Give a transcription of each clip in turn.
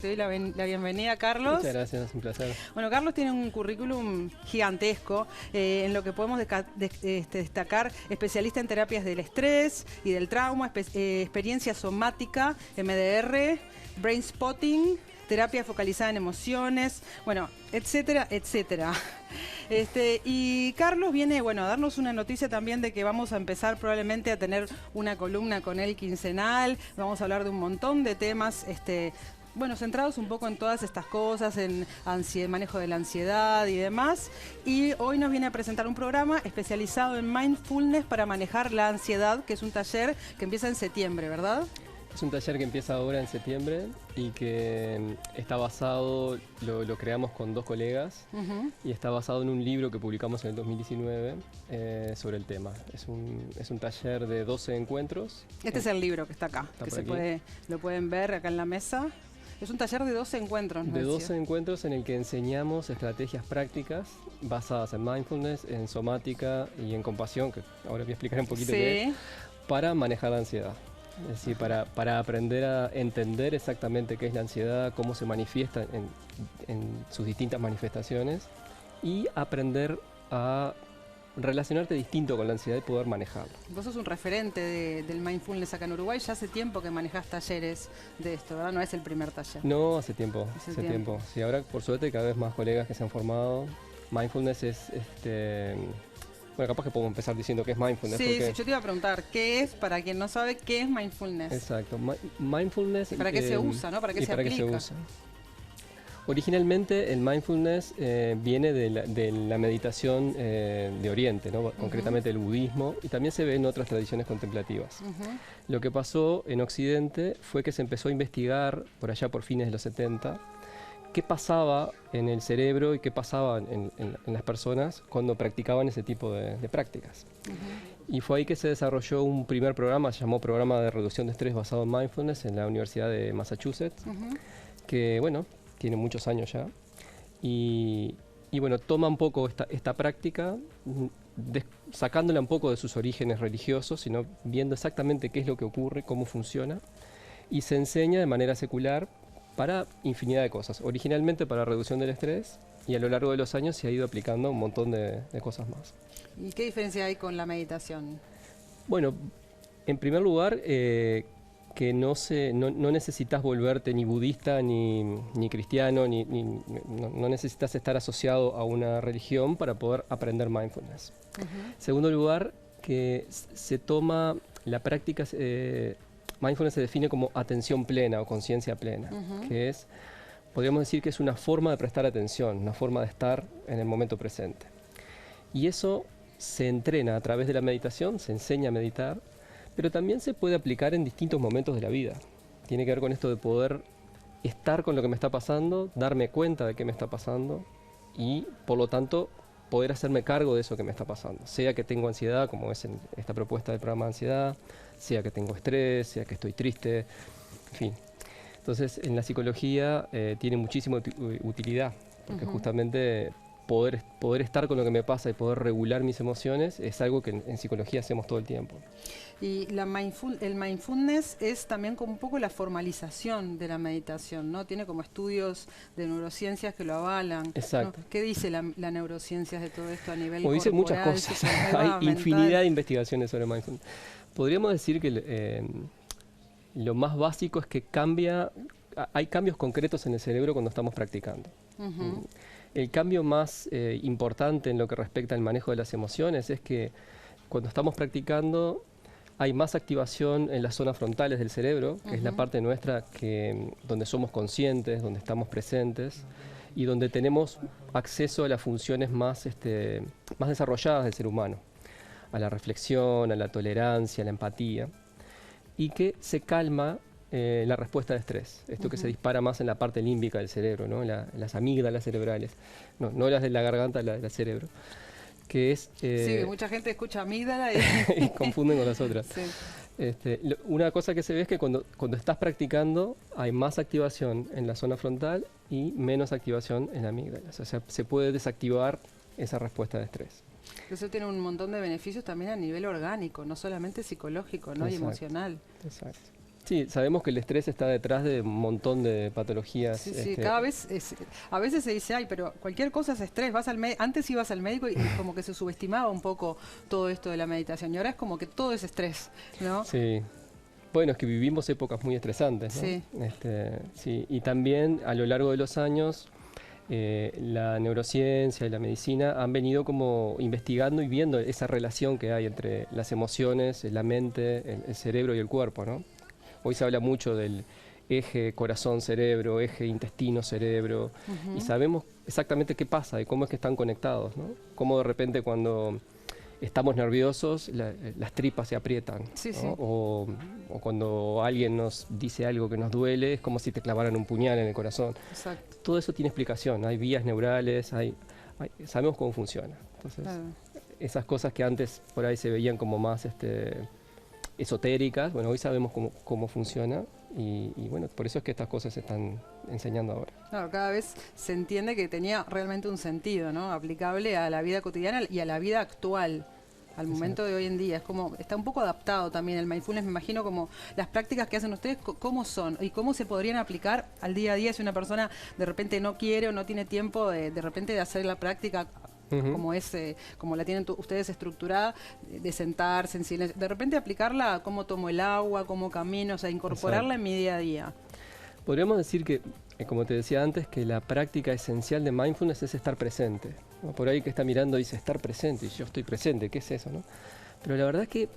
Te doy la bienvenida, Carlos. Muchas gracias, un placer. Bueno, Carlos tiene un currículum gigantesco en lo que podemos destacar: especialista en terapias del estrés y del trauma, experiencia somática, MDR, brain spotting, terapia focalizada en emociones, bueno, etcétera, etcétera. Y Carlos viene, bueno, a darnos una noticia también de que vamos a empezar probablemente a tener una columna con él quincenal. Vamos a hablar de un montón de temas, bueno, centrados un poco en todas estas cosas, en manejo de la ansiedad y demás. Y hoy nos viene a presentar un programa especializado en mindfulness para manejar la ansiedad, que es un taller que empieza en septiembre, ¿verdad? Es un taller que empieza ahora en septiembre y que está basado, lo creamos con dos colegas, y está basado en un libro que publicamos en el 2019 sobre el tema. Es un taller de 12 encuentros. Este es el libro que está acá, que lo pueden ver acá en la mesa. Es un taller de 12 encuentros, ¿no? De 12 encuentros en el que enseñamos estrategias prácticas basadas en mindfulness, en somática y en compasión, que ahora voy a explicar un poquito qué es, para manejar la ansiedad. Es decir, para aprender a entender exactamente qué es la ansiedad, cómo se manifiesta en sus distintas manifestaciones, y aprender a relacionarte distinto con la ansiedad y poder manejarlo. Vos sos un referente del mindfulness acá en Uruguay. Ya hace tiempo que manejás talleres de esto, ¿verdad? No es el primer taller. No, hace tiempo. Sí, ahora por suerte cada vez más colegas que se han formado. Mindfulness es bueno, capaz que podemos empezar diciendo qué es mindfulness. Sí, porque yo te iba a preguntar, ¿qué es, para quien no sabe, qué es mindfulness? Exacto, mindfulness... ¿Para qué se usa, no? ¿Para qué se aplica? Qué se usa. Originalmente el mindfulness viene de la meditación de Oriente, ¿no? Concretamente el budismo, y también se ve en otras tradiciones contemplativas. Lo que pasó en Occidente fue que se empezó a investigar, por allá por fines de los 70, qué pasaba en el cerebro y qué pasaba en las personas cuando practicaban ese tipo de prácticas. Y fue ahí que se desarrolló un primer programa, se llamó Programa de Reducción de Estrés basado en Mindfulness en la Universidad de Massachusetts, que bueno, tiene muchos años ya, y bueno, toma un poco esta práctica, sacándola un poco de sus orígenes religiosos, sino viendo exactamente qué es lo que ocurre, cómo funciona, y se enseña de manera secular para infinidad de cosas. Originalmente para reducción del estrés, y a lo largo de los años se ha ido aplicando un montón de cosas más. ¿Y qué diferencia hay con la meditación? Bueno, en primer lugar, que no necesitas volverte ni budista ni cristiano, no necesitas estar asociado a una religión para poder aprender mindfulness. Segundo lugar, que se toma la práctica, mindfulness se define como atención plena o conciencia plena, que es, podríamos decir que es una forma de prestar atención, una forma de estar en el momento presente. Y eso se entrena a través de la meditación, se enseña a meditar, pero también se puede aplicar en distintos momentos de la vida. Tiene que ver con esto de poder estar con lo que me está pasando, darme cuenta de qué me está pasando y, por lo tanto, poder hacerme cargo de eso que me está pasando. Sea que tengo ansiedad, como es en esta propuesta del programa de ansiedad, sea que tengo estrés, sea que estoy triste, en fin. Entonces, en la psicología tiene muchísima utilidad, porque justamente poder estar con lo que me pasa y poder regular mis emociones es algo que en psicología hacemos todo el tiempo. Y el mindfulness es también como un poco la formalización de la meditación, ¿no? Tiene como estudios de neurociencias que lo avalan. Exacto. ¿No? ¿Qué dice la neurociencia de todo esto a nivel corporal? Dice muchas cosas. Hay infinidad de investigaciones sobre mindfulness. Podríamos decir que lo más básico es que hay cambios concretos en el cerebro cuando estamos practicando. El cambio más importante en lo que respecta al manejo de las emociones es que cuando estamos practicando hay más activación en las zonas frontales del cerebro, que es la parte nuestra donde somos conscientes, donde estamos presentes y donde tenemos acceso a las funciones más desarrolladas del ser humano, a la reflexión, a la tolerancia, a la empatía, y que se calma la respuesta de estrés, esto que se dispara más en la parte límbica del cerebro, ¿no? Las amígdalas cerebrales, no las de la garganta, las del cerebro, que es... sí, que mucha gente escucha amígdala y confunden con las otras. Sí. Una cosa que se ve es que cuando estás practicando hay más activación en la zona frontal y menos activación en la amígdala, o sea, se puede desactivar esa respuesta de estrés. Eso tiene un montón de beneficios también a nivel orgánico, no solamente psicológico, ¿no? Y emocional. Exacto. Sí, sabemos que el estrés está detrás de un montón de patologías. Sí, cada vez, a veces se dice, ay, pero cualquier cosa es estrés, antes ibas al médico y como que se subestimaba un poco todo esto de la meditación, y ahora es como que todo es estrés, ¿no? Sí. Bueno, es que vivimos épocas muy estresantes, ¿no? Sí. Sí. Y también a lo largo de los años la neurociencia y la medicina han venido como investigando y viendo esa relación que hay entre las emociones, la mente, el cerebro y el cuerpo, ¿no? Hoy se habla mucho del eje corazón-cerebro, eje intestino-cerebro, y sabemos exactamente qué pasa y cómo es que están conectados, ¿no? Cómo de repente cuando estamos nerviosos, las tripas se aprietan, Sí, ¿no? sí. O cuando alguien nos dice algo que nos duele, es como si te clavaran un puñal en el corazón. Exacto. Todo eso tiene explicación, hay vías neurales, sabemos cómo funciona. Entonces, Claro. esas cosas que antes por ahí se veían como más esotéricas, bueno, hoy sabemos cómo funciona y bueno, por eso es que estas cosas se están enseñando ahora. Claro, cada vez se entiende que tenía realmente un sentido, ¿no? Aplicable a la vida cotidiana y a la vida actual, al momento de hoy en día. Es como, está un poco adaptado también el mindfulness, me imagino, como las prácticas que hacen ustedes, cómo son y cómo se podrían aplicar al día a día si una persona de repente no quiere o no tiene tiempo de repente de hacer la práctica como como la tienen ustedes estructurada, de sentarse en silencio, de repente aplicarla a cómo tomo el agua, cómo camino, o sea, incorporarla en mi día a día. Podríamos decir que, como te decía antes, que la práctica esencial de mindfulness es estar presente, ¿no? Por ahí que está mirando dice estar presente, y yo estoy presente, ¿qué es eso, no? Pero la verdad es que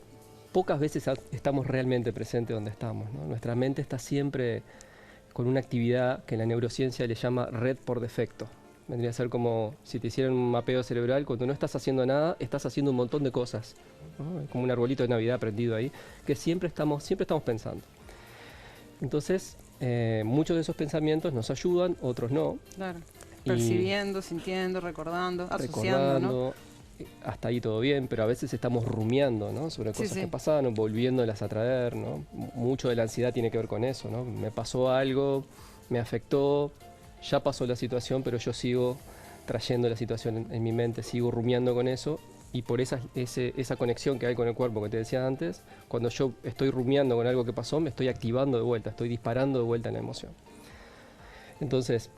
pocas veces estamos realmente presentes donde estamos, ¿no? Nuestra mente está siempre con una actividad que la neurociencia le llama red por defecto. Vendría a ser como si te hicieran un mapeo cerebral, cuando no estás haciendo nada, estás haciendo un montón de cosas, ¿no? Como un arbolito de Navidad prendido ahí, que siempre estamos pensando. Entonces, muchos de esos pensamientos nos ayudan, otros no. Claro. Percibiendo, sintiendo, recordando, asociando, ¿no? Hasta ahí todo bien, pero a veces estamos rumiando, ¿no? Sobre cosas que pasaron, volviéndolas a traer, ¿no? Mucho de la ansiedad tiene que ver con eso, ¿no? Me pasó algo, me afectó, ya pasó la situación, pero yo sigo trayendo la situación en mi mente, sigo rumiando con eso, y por esa conexión que hay con el cuerpo que te decía antes, cuando yo estoy rumiando con algo que pasó, me estoy activando de vuelta, estoy disparando de vuelta en la emoción. Entonces,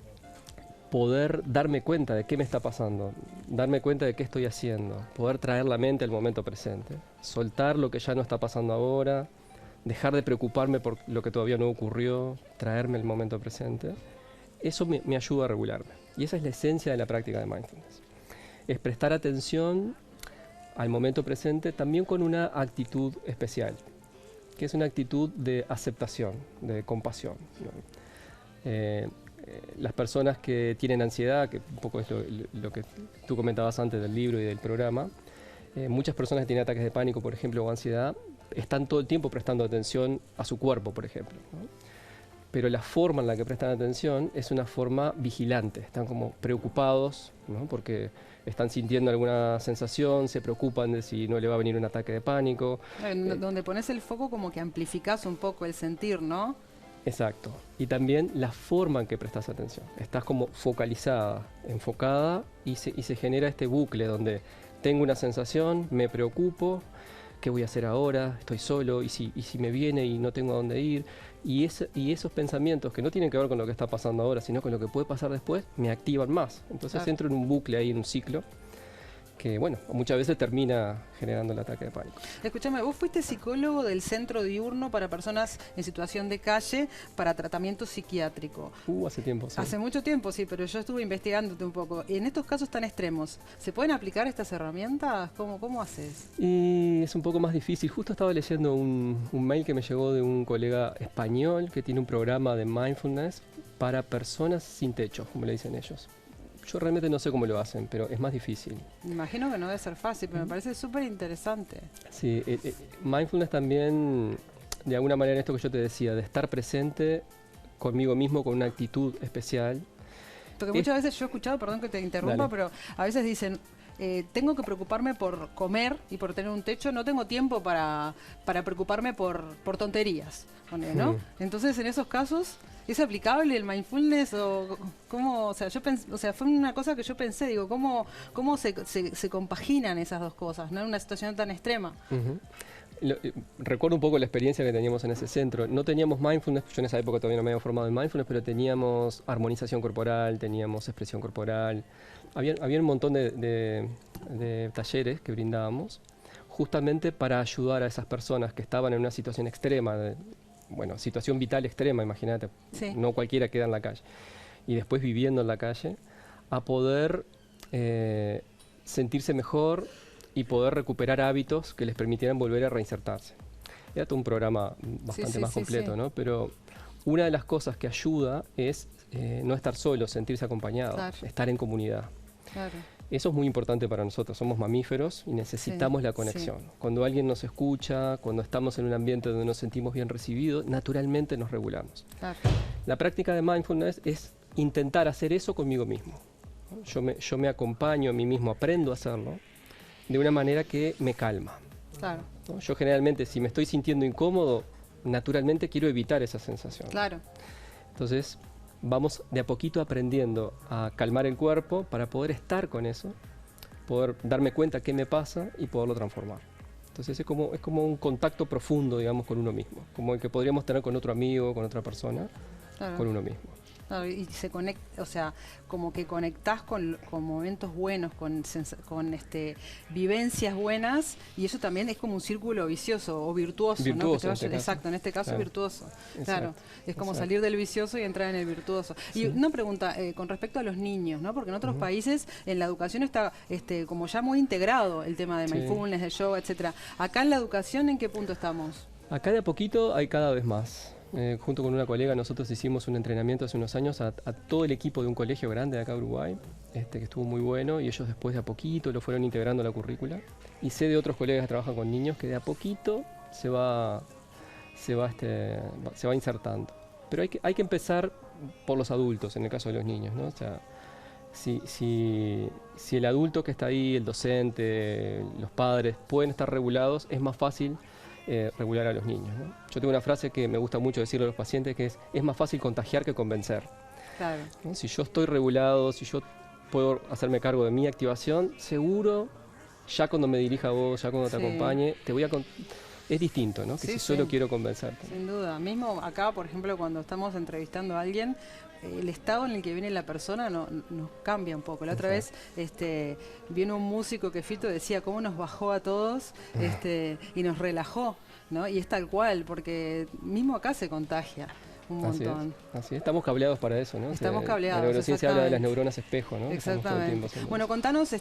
poder darme cuenta de qué me está pasando, darme cuenta de qué estoy haciendo, poder traer la mente al momento presente, soltar lo que ya no está pasando ahora, dejar de preocuparme por lo que todavía no ocurrió, traerme al momento presente, eso me ayuda a regularme. Y esa es la esencia de la práctica de mindfulness. Es prestar atención al momento presente también con una actitud especial, que es una actitud de aceptación, de compasión, ¿no? Las personas que tienen ansiedad, que un poco es lo que tú comentabas antes del libro y del programa, muchas personas que tienen ataques de pánico, por ejemplo, o ansiedad, están todo el tiempo prestando atención a su cuerpo, por ejemplo, ¿no? Pero la forma en la que prestan atención es una forma vigilante, están como preocupados, ¿no? Porque están sintiendo alguna sensación, se preocupan de si no le va a venir un ataque de pánico. Donde pones el foco como que amplificás un poco el sentir, ¿no? Exacto. Y también la forma en que prestas atención. Estás como focalizada, enfocada, y se genera este bucle donde tengo una sensación, me preocupo, ¿qué voy a hacer ahora? Estoy solo, y si me viene y no tengo a dónde ir. Y esos pensamientos que no tienen que ver con lo que está pasando ahora, sino con lo que puede pasar después, me activan más. Entonces entro en un bucle ahí, en un ciclo, que bueno, muchas veces termina generando el ataque de pánico. Escúchame, vos fuiste psicólogo del Centro Diurno para Personas en Situación de Calle para Tratamiento Psiquiátrico. Hace tiempo, sí. Hace mucho tiempo, sí, pero yo estuve investigándote un poco. En estos casos tan extremos, ¿se pueden aplicar estas herramientas? ¿Cómo haces? Y es un poco más difícil. Justo estaba leyendo un mail que me llegó de un colega español que tiene un programa de mindfulness para personas sin techo, como le dicen ellos. Yo realmente no sé cómo lo hacen, pero es más difícil. Me imagino que no debe ser fácil, pero me parece súper interesante. Sí, mindfulness también, de alguna manera, esto que yo te decía, de estar presente conmigo mismo con una actitud especial. Porque muchas veces yo he escuchado, perdón que te interrumpa, pero a veces dicen, tengo que preocuparme por comer y por tener un techo, no tengo tiempo para preocuparme por tonterías, ¿no? Entonces, en esos casos, ¿es aplicable el mindfulness o cómo? O sea, fue una cosa que yo pensé, digo, ¿cómo se compaginan esas dos cosas, ¿no? En una situación tan extrema. Recuerdo un poco la experiencia que teníamos en ese centro. No teníamos mindfulness, yo en esa época todavía no me había formado en mindfulness, pero teníamos armonización corporal, teníamos expresión corporal. Había un montón de talleres que brindábamos justamente para ayudar a esas personas que estaban en una situación extrema, situación vital extrema, imagínate, Sí. no cualquiera queda en la calle, y después viviendo en la calle, a poder sentirse mejor y poder recuperar hábitos que les permitieran volver a reinsertarse. Era todo un programa bastante más completo, sí. ¿no? Pero una de las cosas que ayuda es no estar solo, sentirse acompañado, Claro. estar en comunidad. Claro. Eso es muy importante para nosotros, somos mamíferos y necesitamos la conexión. Sí. Cuando alguien nos escucha, cuando estamos en un ambiente donde nos sentimos bien recibidos, naturalmente nos regulamos. Claro. La práctica de mindfulness es intentar hacer eso conmigo mismo. Yo me acompaño a mí mismo, aprendo a hacerlo de una manera que me calma. Claro. ¿No? Yo generalmente, si me estoy sintiendo incómodo, naturalmente quiero evitar esa sensación. Claro. Entonces, vamos de a poquito aprendiendo a calmar el cuerpo para poder estar con eso, poder darme cuenta qué me pasa y poderlo transformar. Entonces es como un contacto profundo, digamos, con uno mismo, como el que podríamos tener con otro amigo, con otra persona, Claro. con uno mismo. Claro, y se conecta, o sea, como que conectás con momentos buenos, con vivencias buenas, y eso también es como un círculo vicioso o virtuoso, ¿no? Virtuoso, Que te en este caso. Exacto, en este caso Claro. virtuoso. Exacto, Claro, es como exacto. salir del vicioso y entrar en el virtuoso. Y Sí. una pregunta con respecto a los niños, ¿no? Porque en otros países en la educación está como ya muy integrado el tema de Sí. mindfulness, de yoga, etcétera. Acá en la educación, ¿en qué punto estamos? Acá de a poquito hay cada vez más. Junto con una colega nosotros hicimos un entrenamiento hace unos años a todo el equipo de un colegio grande de acá de Uruguay, que estuvo muy bueno, y ellos después de a poquito lo fueron integrando a la currícula. Y sé de otros colegas que trabajan con niños que de a poquito se va insertando. Pero hay que empezar por los adultos, en el caso de los niños, ¿no? O sea, si el adulto que está ahí, el docente, los padres, pueden estar regulados, es más fácil regular a los niños, ¿no? Yo tengo una frase que me gusta mucho decirle a los pacientes, que es más fácil contagiar que convencer, Claro. ¿no? Si yo estoy regulado, si yo puedo hacerme cargo de mi activación, seguro, ya cuando me dirija a vos, ya cuando te Sí. acompañe, es distinto, ¿no? Que Sí, si solo sí. quiero convencerte. Sin duda. Mismo acá, por ejemplo, cuando estamos entrevistando a alguien, el estado en el que viene la persona nos cambia un poco. La otra vez vino un músico que Fito decía cómo nos bajó a todos y nos relajó, ¿no? Y es tal cual, porque mismo acá se contagia un montón. Así es. Estamos cableados para eso, ¿no? Estamos cableados, La neurociencia habla de las exactamente. neuronas espejo, ¿no? Estamos todo el tiempo Exactamente. haciendo Bueno, eso. contanos,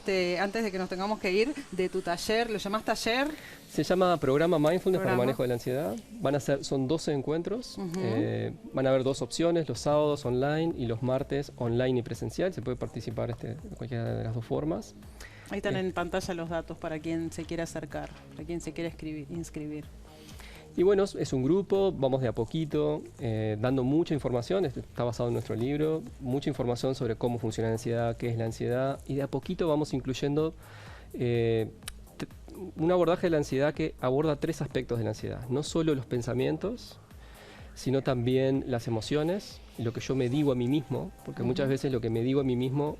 antes de que nos tengamos que ir, de tu taller. ¿Lo llamás taller? Se llama Programa Mindfulness para el Programa. manejo de la ansiedad. Son 12 encuentros. Ujú. Van a haber 2 opciones, los sábados online y los martes online y presencial. Se puede participar de cualquiera de las 2 formas. Ahí están en pantalla los datos para quien se quiera acercar, para quien se quiera inscribir. Y bueno, es un grupo, vamos de a poquito, dando mucha información, está basado en nuestro libro, mucha información sobre cómo funciona la ansiedad, qué es la ansiedad, y de a poquito vamos incluyendo un abordaje de la ansiedad que aborda 3 aspectos de la ansiedad. No solo los pensamientos, sino también las emociones, lo que yo me digo a mí mismo, porque muchas veces lo que me digo a mí mismo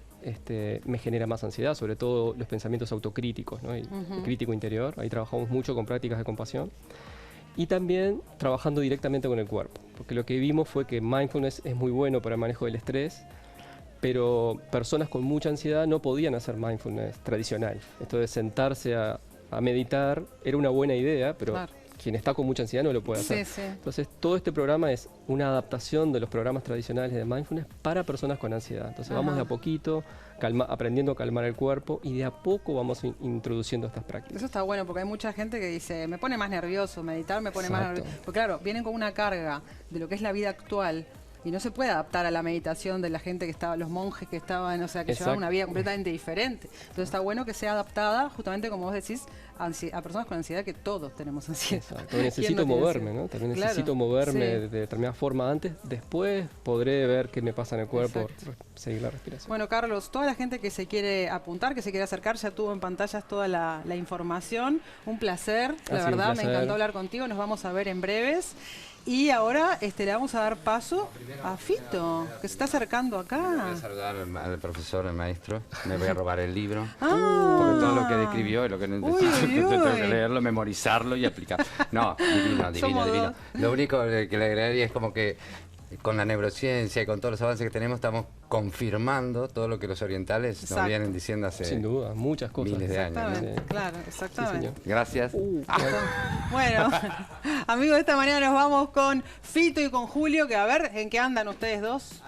me genera más ansiedad, sobre todo los pensamientos autocríticos, ¿no? El crítico interior. Ahí trabajamos mucho con prácticas de compasión. Y también trabajando directamente con el cuerpo, porque lo que vimos fue que mindfulness es muy bueno para el manejo del estrés, pero personas con mucha ansiedad no podían hacer mindfulness tradicional. Esto de sentarse a meditar era una buena idea, pero Claro. quien está con mucha ansiedad no lo puede hacer. Sí, sí. Entonces, todo este programa es una adaptación de los programas tradicionales de mindfulness para personas con ansiedad. Entonces, vamos Ajá. de a poquito, aprendiendo a calmar el cuerpo, y de a poco vamos introduciendo estas prácticas. Eso está bueno porque hay mucha gente que dice, me pone más nervioso, meditar me pone más Exacto. nervioso. Porque claro, vienen con una carga de lo que es la vida actual y no se puede adaptar a la meditación de la gente que estaba, los monjes que estaban, o sea, que llevaban Exacto. una vida completamente diferente. Entonces está bueno que sea adaptada, justamente como vos decís, a personas con ansiedad, que todos tenemos ansiedad. Exacto. ¿Quién Necesito no tiene moverme, ansiedad? ¿no? También Claro, necesito moverme sí. de determinada forma antes. Después podré ver qué me pasa en el cuerpo, Exacto. seguir la respiración. Bueno, Carlos, toda la gente que se quiere apuntar, que se quiere acercar, ya tuvo en pantallas toda la información. Un placer, la sido un verdad, me placer. encantó hablar contigo. Nos vamos a ver en breves. Y ahora le vamos a dar paso a Fito, que se está acercando Voy acá. a saludar al profesor, al maestro. Me voy a robar el libro. Ah. Porque todo lo que describió es lo que necesito. Uy, uy, Tengo uy. que leerlo, memorizarlo y aplicar. No, divino, divino, Somos divino. dos. Lo único que le agregaría es como que con la neurociencia y con todos los avances que tenemos, estamos confirmando todo lo que los orientales Exacto. nos vienen diciendo hace Sin duda, muchas cosas. miles de años. ¿no? Exactamente, Sí. claro, Sí, exactamente. señor. Gracias. Bueno, amigos, de esta manera nos vamos con Fito y con Julio, que a ver, ¿en qué andan ustedes dos?